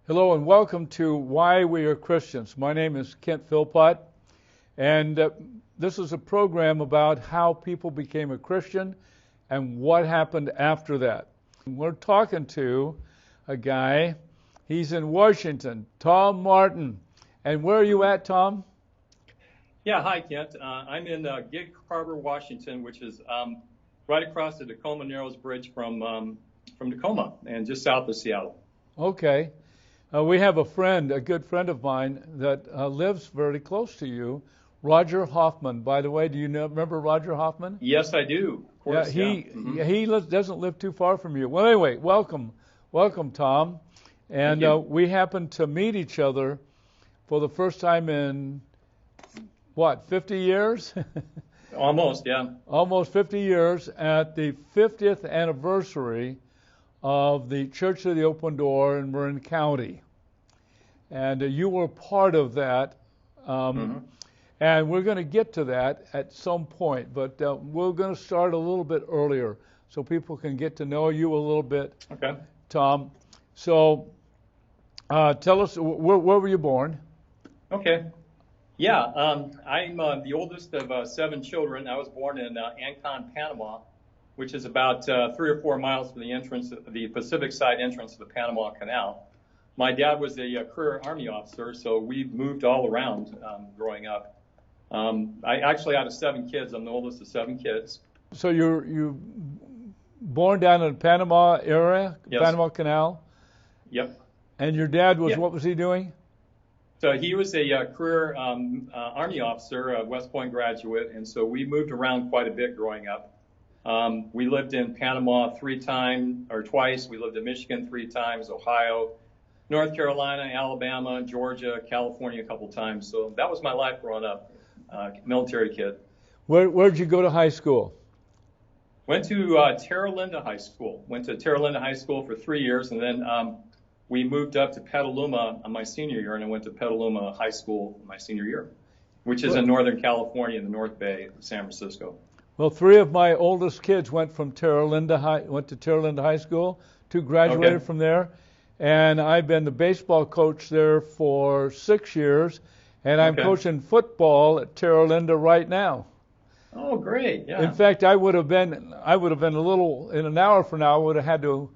Hello and welcome to Why We Are Christians. My name is Kent Philpott, and this is a program about how people became a Christian and what happened after that. We're talking to a guy, he's in Washington, Tom Martin. And where are you at, Tom? Yeah, hi, Kent. I'm in Gig Harbor, Washington, which is right across the Tacoma Narrows Bridge from Tacoma and just south of Seattle. Okay. We have a good friend of mine that lives very close to you, Roger Hoffman. By the way, do you remember Roger Hoffman? Yes, I do. Of course, he doesn't live too far from you. Well, anyway, welcome, Tom. And we happened to meet each other for the first time in, 50 years? Almost, yeah. Almost 50 years at the 50th anniversary of the Church of the Open Door in Marin County. And you were part of that. And we're going to get to that at some point, but we're going to start a little bit earlier so people can get to know you a little bit, okay, Tom. So tell us, where were you born? Okay. Yeah, I'm the oldest of 7 children. I was born in Ancon, Panama, which is about 3 or 4 miles from the Pacific side entrance of the Panama Canal. My dad was a career Army officer, so we moved all around growing up. I actually, out of 7 kids, I'm the oldest of 7 kids. So you born down in the Panama area, Yes. Panama Canal? Yep. And your dad was, what was he doing? So he was a career Army officer, a West Point graduate, and so we moved around quite a bit growing up. We lived in Panama twice. We lived in Michigan 3 times, Ohio, North Carolina, Alabama, Georgia, California a couple times. So that was my life growing up, military kid. Where'd you go to high school? Went to Terra Linda High School. Went to Terra Linda High School for 3 years, and then we moved up to Petaluma on my senior year, and I went to Petaluma High School my senior year, which is in Northern California in the North Bay of San Francisco. Well, 3 of my oldest kids went to Terra Linda High School. 2 graduated from there, and I've been the baseball coach there for 6 years, and I'm coaching football at Terra Linda right now. Oh, great! Yeah. In fact, I would have been a little in an hour from now. I would have had to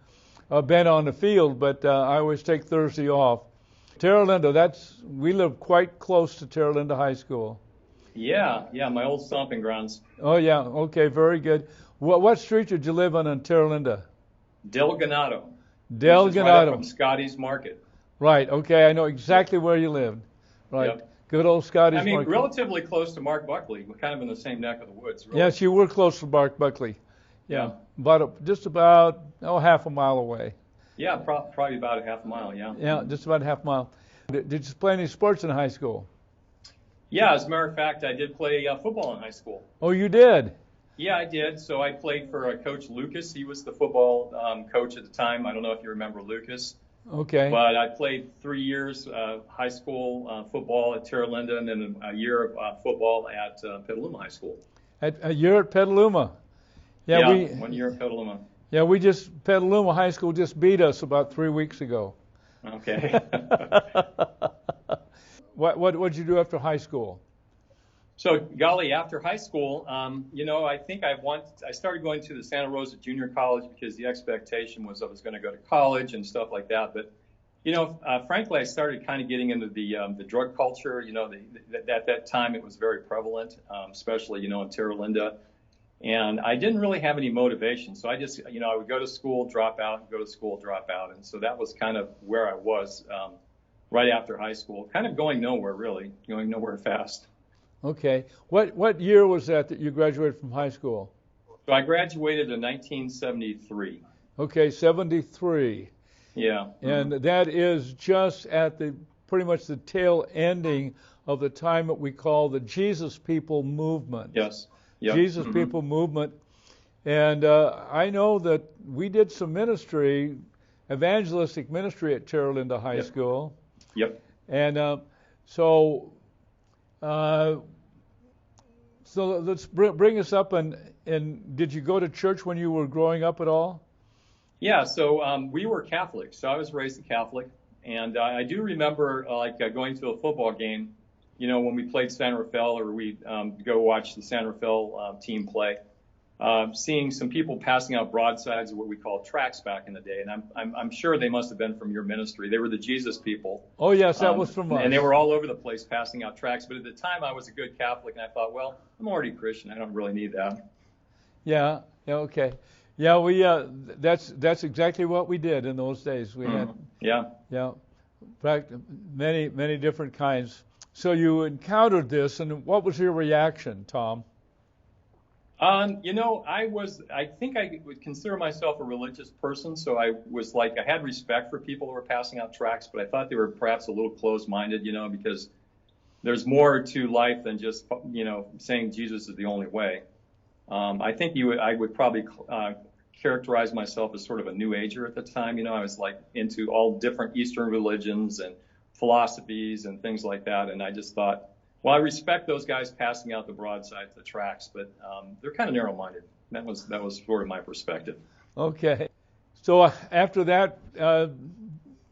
been on the field, but I always take Thursday off. Terra Linda, we live quite close to Terra Linda High School. Yeah, my old stomping grounds. Oh, yeah. Okay, very good. What street did you live on in Terra Linda? Del Ganado. Del Ganado. Right up from Scotty's Market. Right. Okay, I know exactly where you lived. Right. Yep. Good old Scotty's Market. Relatively close to Mark Buckley. We're kind of in the same neck of the woods. Really. Yes, you were close to Mark Buckley. Yeah. Just about half a mile away. Yeah, probably about a half a mile. Yeah. Yeah, just about a half mile. Did you play any sports in high school? Yeah, as a matter of fact, I did play football in high school. Oh, you did? Yeah, I did. So I played for Coach Lucas. He was the football coach at the time. I don't know if you remember Lucas. Okay. But I played 3 years high school football at Terra Linda, and then a year of football at Petaluma High School. A year at Petaluma? Yeah, 1 year at Petaluma. Yeah, Petaluma High School just beat us about 3 weeks ago. Okay. What did you do after high school? So, golly, after high school, I think I started going to the Santa Rosa Junior College because the expectation was I was going to go to college and stuff like that. But, frankly, I started kind of getting into the drug culture. At that time it was very prevalent, especially, in Terra Linda. And I didn't really have any motivation. So I just, I would go to school, drop out, go to school, drop out. And so that was kind of where I was right after high school, kind of going nowhere fast. Okay. What year was that you graduated from high school? So I graduated in 1973. Okay, 73. Yeah. And that is just at pretty much the tail ending of the time that we call the Jesus People movement. Yes. Yep. Jesus People movement. And I know that we did some evangelistic ministry at Terra Linda High School. Yep. And so let's bring us up. And did you go to church when you were growing up at all? Yeah, so we were Catholic. So I was raised a Catholic. And I do remember going to a football game, when we played San Rafael, or we'd go watch the San Rafael team play, seeing some people passing out broadsides, of what we called tracts back in the day. And I'm sure they must have been from your ministry. They were the Jesus people. Oh, yes, that was from us. And they were all over the place passing out tracts. But at the time, I was a good Catholic, and I thought, well, I'm already Christian. I don't really need that. Yeah, okay. Yeah, we that's exactly what we did in those days. We had in fact, many different kinds. So you encountered this, and what was your reaction, Tom? I think I would consider myself a religious person, so I had respect for people who were passing out tracts, but I thought they were perhaps a little closed-minded, because there's more to life than just, saying Jesus is the only way. I think I would probably characterize myself as sort of a New Ager at the time. I was into all different Eastern religions and philosophies and things like that, and I just thought, well, I respect those guys passing out the broadsides, the tracts, but they're kind of narrow-minded. That was sort of my perspective. Okay. So after that,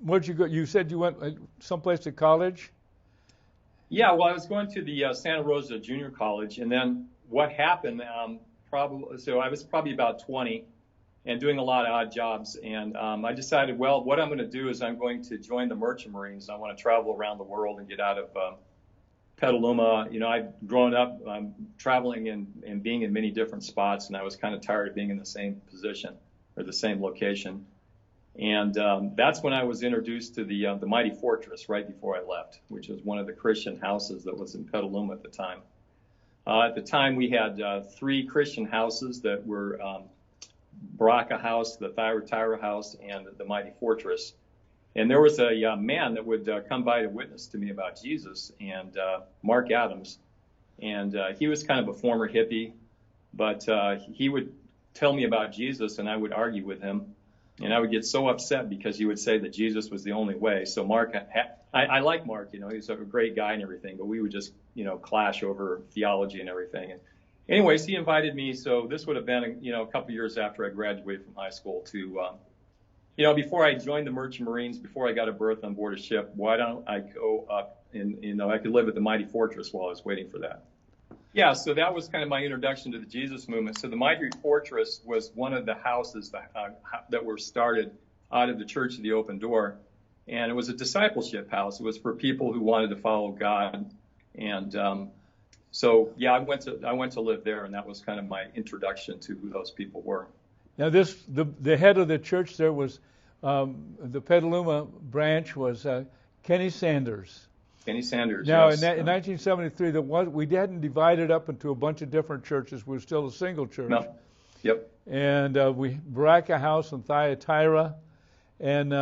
where'd you go? You said you went someplace to college? Yeah, well, I was going to the Santa Rosa Junior College, and then what happened, so I was probably about 20 and doing a lot of odd jobs, and I decided, well, what I'm going to do is I'm going to join the Merchant Marines. I want to travel around the world and get out of Petaluma. I've grown up traveling and being in many different spots, and I was kind of tired of being in the same position or the same location. And that's when I was introduced to the Mighty Fortress right before I left, which was one of the Christian houses that was in Petaluma at the time. At the time, we had 3 Christian houses that were Baraka House, the Thyatira House, and the Mighty Fortress. And there was a man that would come by to witness to me about Jesus, and Mark Adams. And he was kind of a former hippie, but he would tell me about Jesus, and I would argue with him. And I would get so upset because he would say that Jesus was the only way. So Mark, I like Mark, he's a great guy and everything, but we would just, clash over theology and everything. And anyways, he invited me. So this would have been, a couple years after I graduated from high school to, before I joined the Merchant Marines, before I got a berth on board a ship, why don't I go up and, I could live at the Mighty Fortress while I was waiting for that. Yeah, so that was kind of my introduction to the Jesus movement. So the Mighty Fortress was one of the houses that were started out of the Church of the Open Door, and it was a discipleship house. It was for people who wanted to follow God, and so yeah, I went to live there, and that was kind of my introduction to who those people were. Now the head of the church there was the Petaluma branch was Kenny Sanders. Kenny Sanders. Now, yes. in 1973, we hadn't divided up into a bunch of different churches. We were still a single church. No. Yep. And Baraka House in Thyatira. And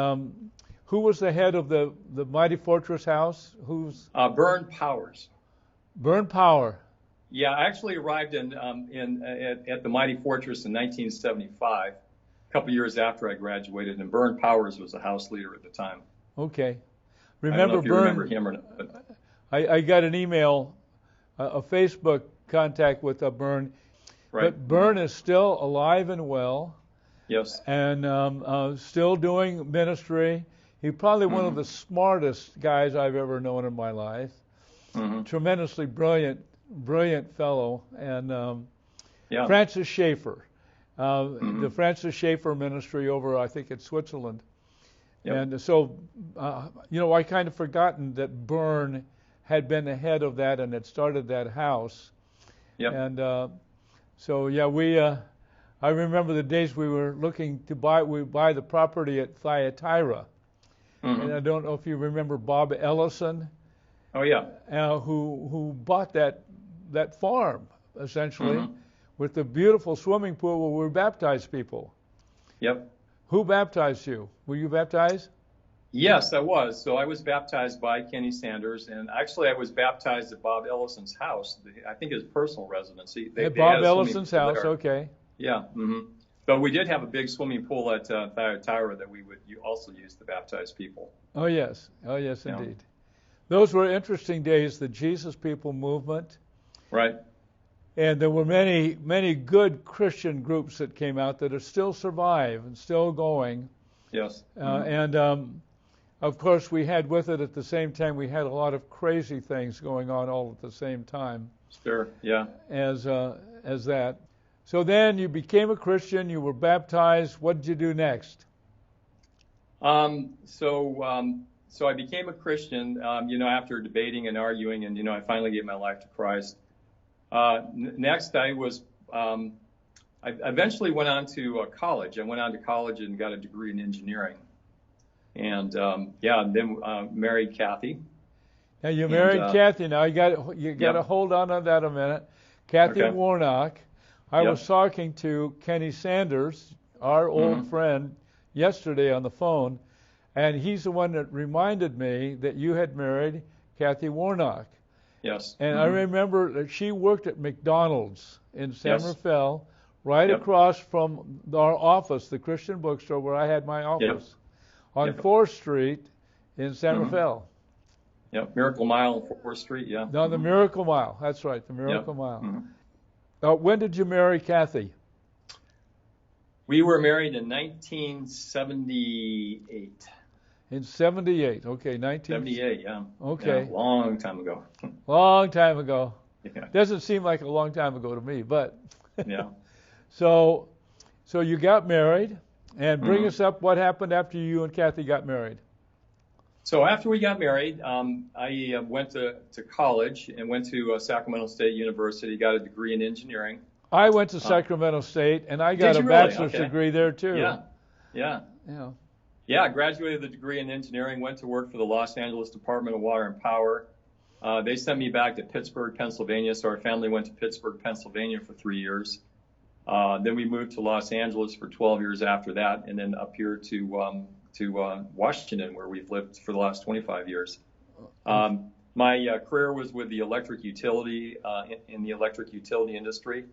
who was the head of the Mighty Fortress House? Vern Powers. Vern Power. Yeah, I actually arrived at the Mighty Fortress in 1975, a couple years after I graduated, and Vern Powers was the house leader at the time. Okay. I don't know if you remember him or not. But I got an email, a Facebook contact with Vern. Right. But Vern is still alive and well. Yes. And still doing ministry. He's probably one of the smartest guys I've ever known in my life. Mm-hmm. Tremendously brilliant fellow. And Francis Schaeffer, the Francis Schaeffer ministry over, I think, in Switzerland. Yep. And so, I kind of forgotten that Vern had been the head of that and had started that house. Yep. And I remember the days we were looking to buy the property at Thyatira. Mm-hmm. And I don't know if you remember Bob Ellison. Oh, yeah. Who bought that farm, essentially, with the beautiful swimming pool where we baptized people. Yep. Who baptized you? Were you baptized? Yes, I was. So I was baptized by Kenny Sanders, and actually I was baptized at Bob Ellison's house. I think his personal residence. At Bob Ellison's house, okay. Yeah. Mm-hmm. But we did have a big swimming pool at Thyatira that we would also use to baptize people. Oh, yes. Oh, yes, indeed. Those were interesting days, the Jesus People movement. Right. And there were many, many good Christian groups that came out that are still survive and still going. Yes. And of course, we had with it at the same time, we had a lot of crazy things going on all at the same time. Sure, yeah. As that. So then you became a Christian, you were baptized. What did you do next? So I became a Christian, after debating and arguing, and, I finally gave my life to Christ. Next, I eventually went on to college. I went on to college and got a degree in engineering. And, then married Kathy. Now you married Kathy. Now you got to hold on to that a minute. Kathy Warnock. I was talking to Kenny Sanders, our old friend, yesterday on the phone, and he's the one that reminded me that you had married Kathy Warnock. Yes. And I remember that she worked at McDonald's in San Rafael, right across from our office, the Christian bookstore where I had my office, on 4th Street in San Rafael. Yep, Miracle Mile, 4th Street, yeah. No, the Miracle Mile. That's right, the Miracle Mile. When did you marry Kathy? We were married in 1978. In 78, okay, 78, yeah. Okay. Yeah, long time ago. Long time ago. Yeah. Doesn't seem like a long time ago to me, but. Yeah. So you got married, and bring us up what happened after you and Kathy got married. So after we got married, I went to college and went to Sacramento State University, got a degree in engineering. I went to Sacramento State, and I got a bachelor's degree there, too. Yeah. I graduated with a degree in engineering, went to work for the Los Angeles Department of Water and Power. They sent me back to Pittsburgh, Pennsylvania, so our family went to Pittsburgh, Pennsylvania for 3 years. Then we moved to Los Angeles for 12 years after that, and then up here to Washington, where we've lived for the last 25 years. My career was with the electric utility, in the electric utility industry.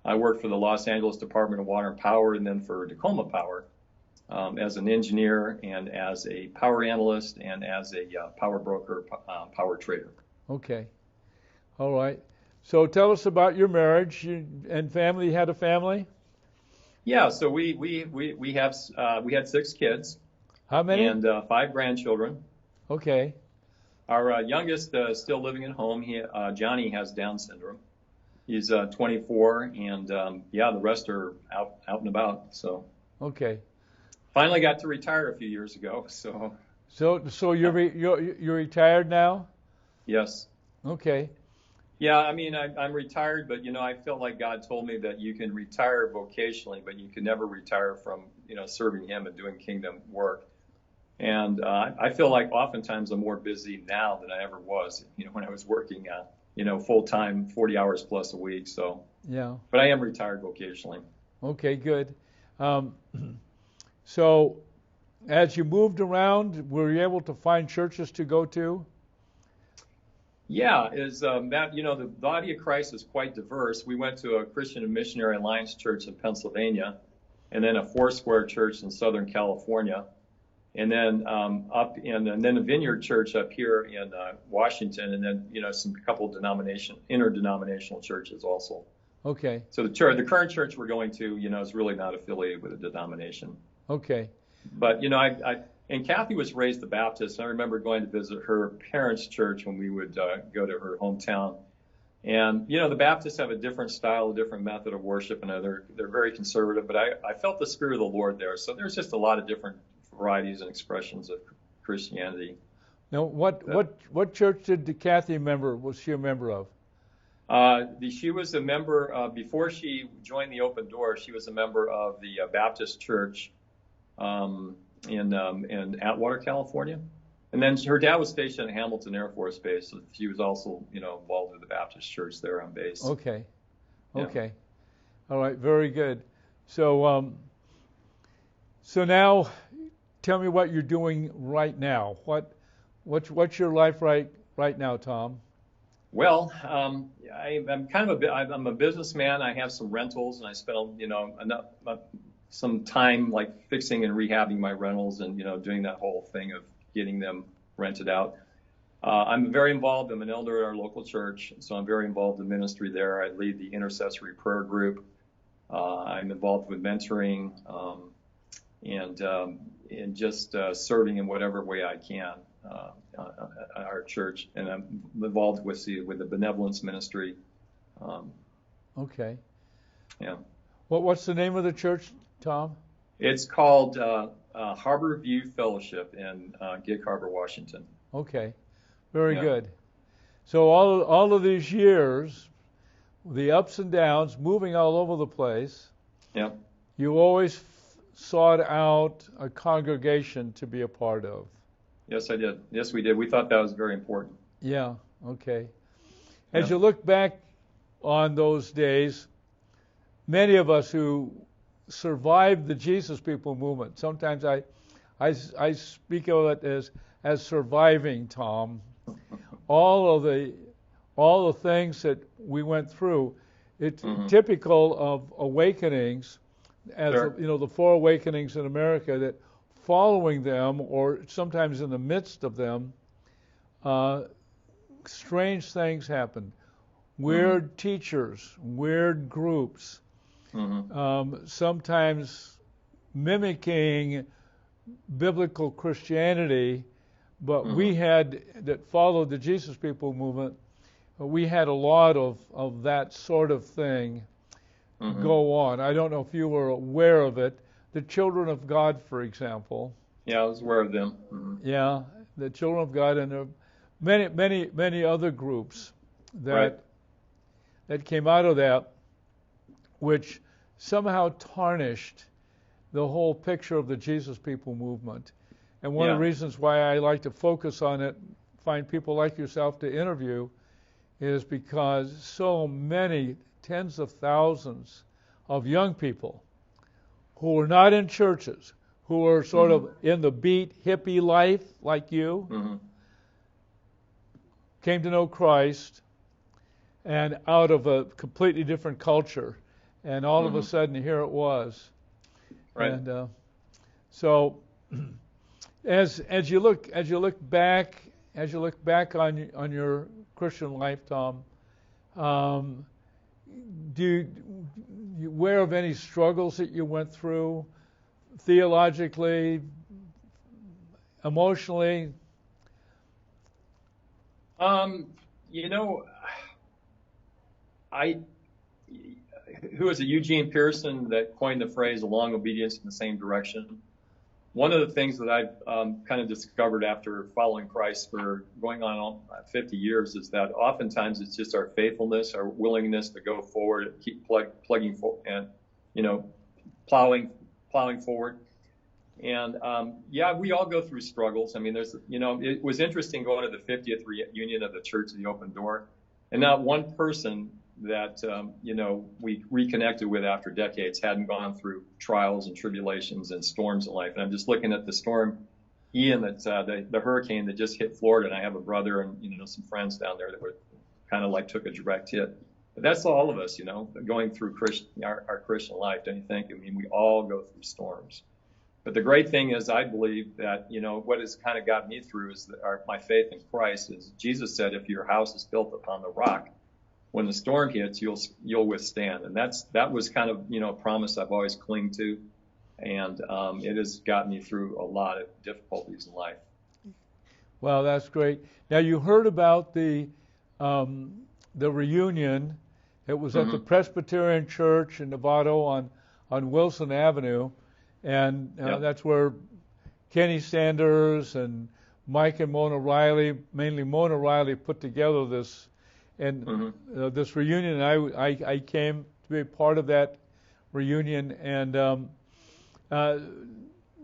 I worked for the Los Angeles Department of Water and Power, and then for Tacoma Power as an engineer and as a power analyst and as a power broker, power trader. Okay. All right. So tell us about your marriage and family. You had a family? Yeah. So we had 6 kids. How many? And 5 grandchildren. Okay. Our youngest is still living at home. Johnny has Down syndrome. He's 24, and the rest are out and about. So. Okay. Finally got to retire a few years ago. So you're retired now? Yes. Okay. Yeah, I mean, I'm retired, but, I felt like God told me that you can retire vocationally, but you can never retire from, serving Him and doing kingdom work. And I feel like oftentimes I'm more busy now than I ever was, when I was working, full-time, 40 hours plus a week. So, yeah. But I am retired vocationally. Okay, good. So as you moved around, were you able to find churches to go to? Yeah, the body of Christ is quite diverse. We went to a Christian and Missionary Alliance church in Pennsylvania, and then a Foursquare church in Southern California, and then and then a Vineyard church up here in Washington, and then a couple interdenominational churches also. Okay. So the current church we're going to, is really not affiliated with a denomination. Okay. But and Kathy was raised a Baptist. And I remember going to visit her parents' church when we would go to her hometown. And the Baptists have a different style, a different method of worship, and they're very conservative. But I felt the Spirit of the Lord there. So there's just a lot of different varieties and expressions of Christianity. Now, what church did Kathy was she a member of? She was a member before she joined the Open Door. She was a member of the Baptist Church in Atwater, California, and then her dad was stationed at Hamilton Air Force Base, so she was also involved with the Baptist Church there on base. Okay. Yeah. Okay. All right. Very good. So now, tell me what you're doing right now. What's your life right now, Tom? Well, I'm a businessman. I have some rentals, and I spend some time like fixing and rehabbing my rentals, and doing that whole thing of getting them rented out. I'm very involved. I'm an elder at our local church, so I'm very involved in ministry there. I lead the intercessory prayer group. I'm involved with mentoring, and in just serving in whatever way I can at our church, and I'm involved with the benevolence ministry. Okay. Yeah. What's the name of the church, Tom? It's called Harbor View Fellowship in Gig Harbor, Washington. Okay. Very Yeah. good. So all of these years, the ups and downs, moving all over the place, Yeah. you always sought out a congregation to be a part of. Yes, I did. Yes, we did. We thought that was very important. Yeah. Okay. As Yeah. you look back on those days, many of us who survived the Jesus People movement, sometimes I speak of it as surviving, Tom. All the things that we went through, it's typical of awakenings, as Sure. the four awakenings in America, that following them, or sometimes in the midst of them, strange things happen. Weird teachers, weird groups, sometimes mimicking biblical Christianity, but we had, that followed the Jesus People movement, we had a lot of that sort of thing go on. I don't know if you were aware of it. The Children of God, for example. Yeah, I was aware of them. Yeah, the Children of God, and there are many other groups Right. that came out of that, which somehow tarnished the whole picture of the Jesus People movement. And one of the Yeah. reasons why I like to focus on it, find people like yourself to interview, is because so many tens of thousands of young people who are not in churches, who are sort of in the beat hippie life like you, came to know Christ, and out of a completely different culture, and all of a sudden here it was. Right. And so, as you look back on your Christian life, Tom, do you aware of any struggles that you went through, theologically, emotionally? Who was it? Eugene Pearson that coined the phrase "a long obedience in the same direction." One of the things that I've kind of discovered after following Christ for going on 50 years is that oftentimes it's just our faithfulness, our willingness to go forward, and keep plugging forward, and plowing forward. And we all go through struggles. I mean, it was interesting going to the 50th reunion of the Church of the Open Door, and not one person that we reconnected with after decades hadn't gone through trials and tribulations and storms in life. And I'm just looking at the storm Ian, that's the hurricane that just hit Florida, and I have a brother and some friends down there that were kind of like took a direct hit. But that's all of us, going through our Christian life, don't you think? I mean, we all go through storms. But the great thing is, I believe that what has kind of got me through is my faith in Christ. Is Jesus said, if your house is built upon the rock, when the storm hits, you'll withstand. And that was kind of a promise I've always clinged to, and it has gotten me through a lot of difficulties in life. Well, that's great. Now, you heard about the reunion. It was at the Presbyterian Church in Novato on Wilson Avenue, and that's where Kenny Sanders and Mike and Mona Riley, mainly Mona Riley, put together this. And this reunion, I came to be a part of that reunion. And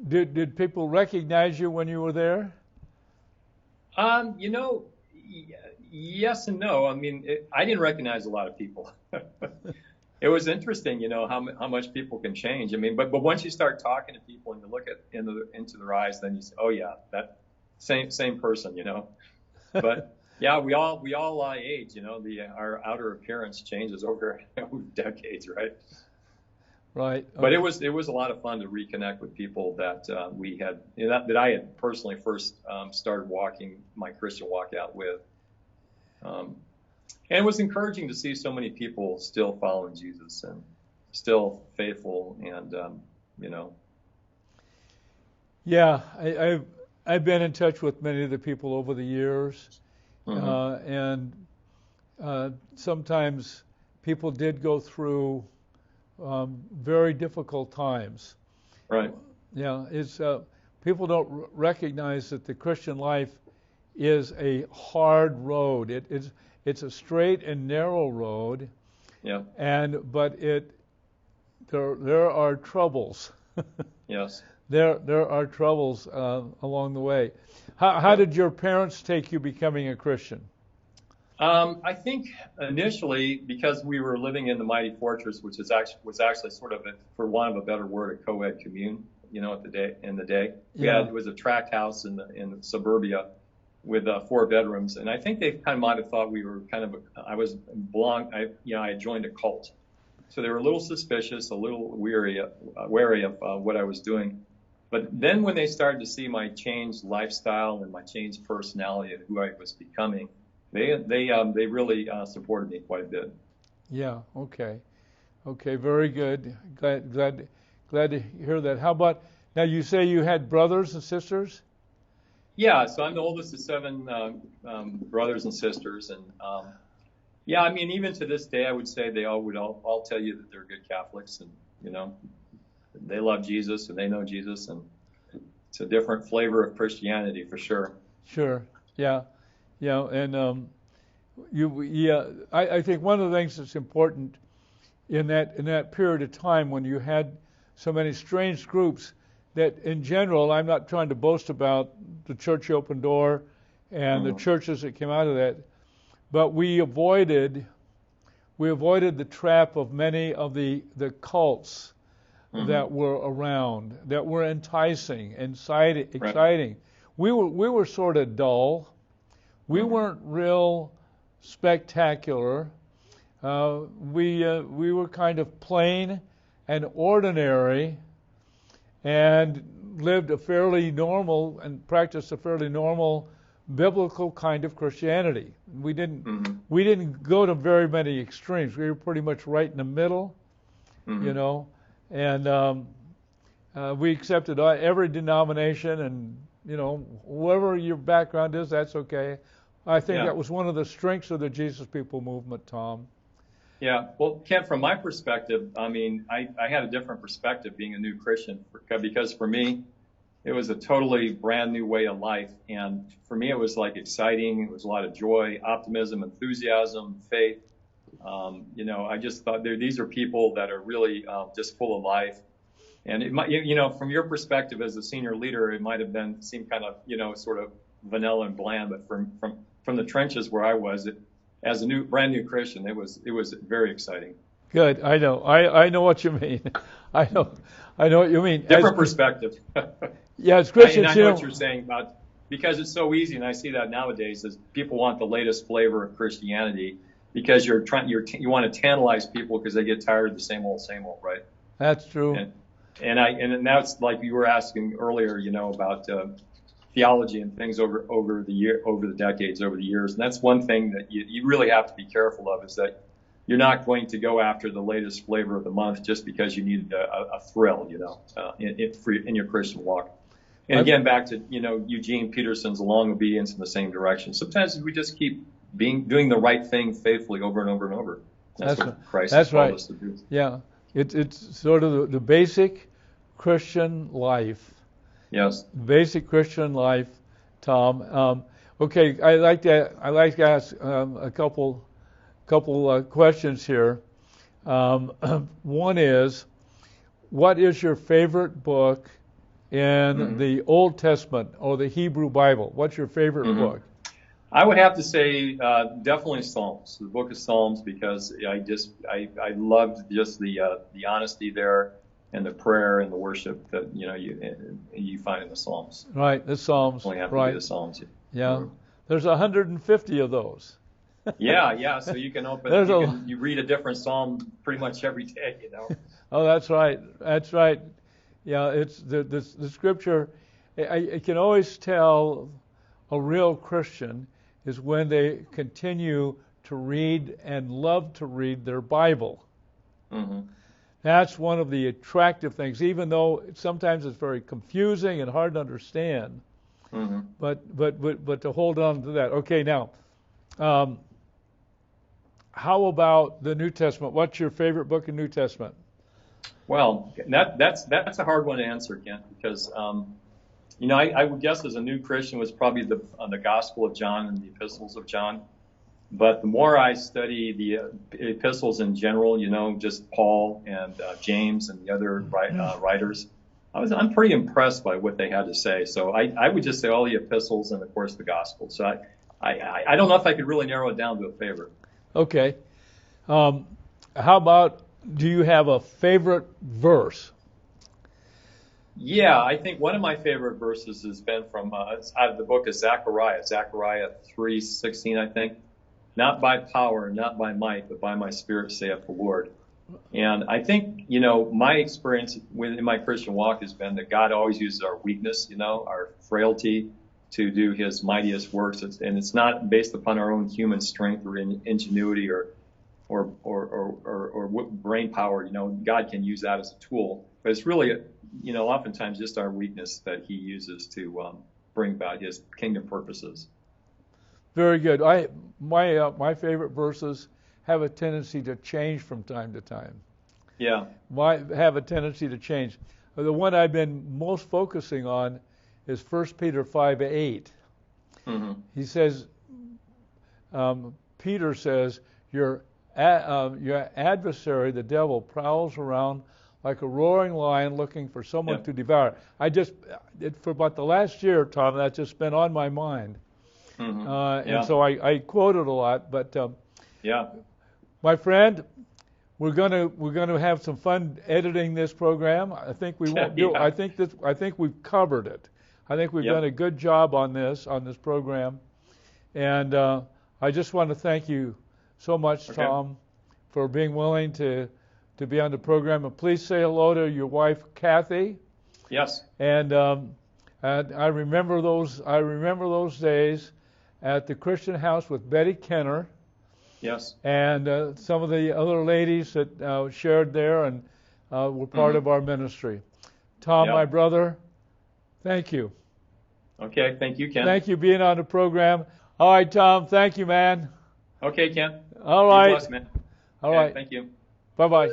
did people recognize you when you were there? Yes and no. I mean, I didn't recognize a lot of people. It was interesting, how much people can change. I mean, but once you start talking to people and you look into their eyes, then you say, oh yeah, that same person, But yeah, we all age, our outer appearance changes over decades, right? Right. Okay. But it was a lot of fun to reconnect with people that we had, that I had personally first started walking my Christian walk out with. And it was encouraging to see so many people still following Jesus and still faithful, and Yeah, I've been in touch with many of the people over the years, and sometimes people did go through very difficult times. Right. Yeah, it's people don't recognize that the Christian life is a hard road. It's a straight and narrow road. Yeah. But there are troubles. Yes. There are troubles along the way. How did your parents take you becoming a Christian? I think initially because we were living in the mighty fortress, which was actually sort of, for want of a better word, a co-ed commune. In the day, it was a tract house in suburbia with 4 bedrooms, and I think they kind of might have thought we were I had joined a cult, so they were a little suspicious, a little wary of what I was doing. But then when they started to see my changed lifestyle and my changed personality and who I was becoming, they really supported me quite a bit. Yeah. Okay. Very good. Glad to hear that. How about now? You say you had brothers and sisters? Yeah, so I'm the oldest of 7 brothers and sisters, and I mean, even to this day, I would say they all tell you that they're good Catholics, and they love Jesus and they know Jesus, and it's a different flavor of Christianity for sure. Sure. Yeah. And I think one of the things that's important in that period of time when you had so many strange groups, that in general, I'm not trying to boast about the Church Open Door and the churches that came out of that, but we avoided the trap of many of the cults that were around, that were enticing, exciting. Right. We were sort of dull. We weren't real spectacular. We were kind of plain and ordinary, and lived a fairly normal and practiced a fairly normal biblical kind of Christianity. We didn't go to very many extremes. We were pretty much right in the middle, and we accepted every denomination, and whoever your background is, that's okay. I think that was one of the strengths of the Jesus People movement, Tom. Yeah, well, Ken, from my perspective, I mean, I had a different perspective being a new Christian, because for me, it was a totally brand new way of life. And for me, it was like exciting. It was a lot of joy, optimism, enthusiasm, faith. I just thought these are people that are really just full of life. And it might, from your perspective as a senior leader, it might have seemed kind of, sort of vanilla and bland. But from the trenches where I was, as a brand new Christian, it was very exciting. Good. I know. I know what you mean. I know what you mean. Different perspective. Yeah, as Christians, I know what you're saying about, because it's so easy, and I see that nowadays, is people want the latest flavor of Christianity because you want to tantalize people because they get tired of the same old, right? That's true. And that's like you were asking earlier, about theology and things over the decades, over the years. And that's one thing that you really have to be careful of, is that you're not going to go after the latest flavor of the month just because you need a thrill, in your Christian walk. And again, back to, Eugene Peterson's long obedience in the same direction. Sometimes we just keep doing the right thing faithfully over and over and over. That's what Christ has called us to do. Yeah. It's sort of the basic Christian life. Yes. Basic Christian life, Tom. Okay, I like to ask a couple questions here. One is, what is your favorite book in the Old Testament or the Hebrew Bible? What's your favorite book? I would have to say definitely Psalms, the book of Psalms, because I loved just the honesty there, and the prayer and the worship that you find in the Psalms. Right, the Psalms. Only have to be the Psalms. Yeah, there's 150 of those. Yeah. So you can you read a different Psalm pretty much every day. Oh, that's right. Yeah, it's the Scripture. I can always tell a real Christian is when they continue to read and love to read their Bible. That's one of the attractive things, even though sometimes it's very confusing and hard to understand. Mm-hmm. But to hold on to that. Okay, now, how about the New Testament? What's your favorite book in New Testament? Well, that's a hard one to answer, Kent, because I would guess as a new Christian was probably the Gospel of John and the Epistles of John. But the more I study the epistles in general, just Paul and James and the other writers, I'm pretty impressed by what they had to say. So I would just say all the epistles and, of course, the Gospel. So I don't know if I could really narrow it down to a favorite. Okay. How about, do you have a favorite verse? Yeah, I think one of my favorite verses has been from it's out of the book of Zechariah 3:16, I think. Not by power, not by might, but by my Spirit, saith the Lord. And I think, my experience in my Christian walk has been that God always uses our weakness, our frailty to do His mightiest works. And it's not based upon our own human strength or ingenuity or brain power. God can use that as a tool, but it's really, oftentimes just our weakness that He uses to bring about His kingdom purposes. Very good. My favorite verses have a tendency to change from time to time. Yeah. Have a tendency to change. The one I've been most focusing on is 1 Peter 5:8. Mm-hmm. He says, Peter says, your adversary, the devil, prowls around like a roaring lion looking for someone to devour. For about the last year, Tom, that's just been on my mind. Mm-hmm. And so I quote it a lot, but my friend, we're gonna have some fun editing this program. I think we won't do. I think we've covered it. I think we've done a good job on this program, and I just want to thank you so much, Tom, for being willing to be on the program. And please say hello to your wife, Kathy. Yes. And I remember those days at the Christian House with Betty Kenner. Yes. And some of the other ladies that shared there and were part of our ministry. Tom, my brother, thank you. Okay, thank you, Ken. Thank you for being on the program. All right, Tom, thank you, man. Okay, Ken. All right. Be blessed, man. All right. Thank you. Bye-bye.